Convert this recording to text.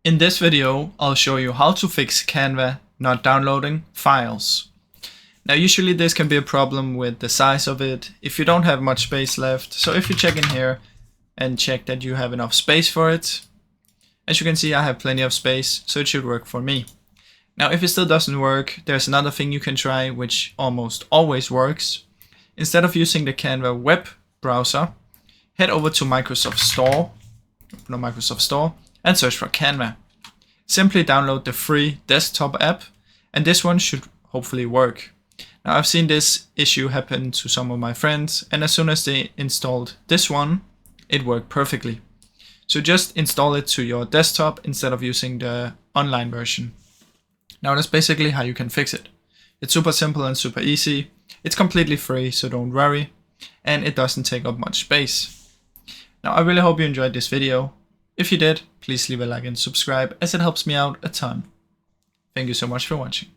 In this video, I'll show you how to fix Canva not downloading files. Now usually this can be a problem with the size of it if you don't have much space left. So if you check in here and check that you have enough space for it, as you can see I have plenty of space, so it should work for me. Now if it still doesn't work, there's another thing you can try which almost always works. Instead of using the Canva web browser, head over to Microsoft Store, open up Microsoft Store and search for Canva. Simply download the free desktop app and this one should hopefully work. Now I've seen this issue happen to some of my friends, and as soon as they installed this one, it worked perfectly. So just install it to your desktop instead of using the online version. Now that's basically how you can fix it. It's super simple and super easy. It's completely free, so don't worry. And it doesn't take up much space. Now I really hope you enjoyed this video. If you did, please leave a like and subscribe as it helps me out a ton. Thank you so much for watching.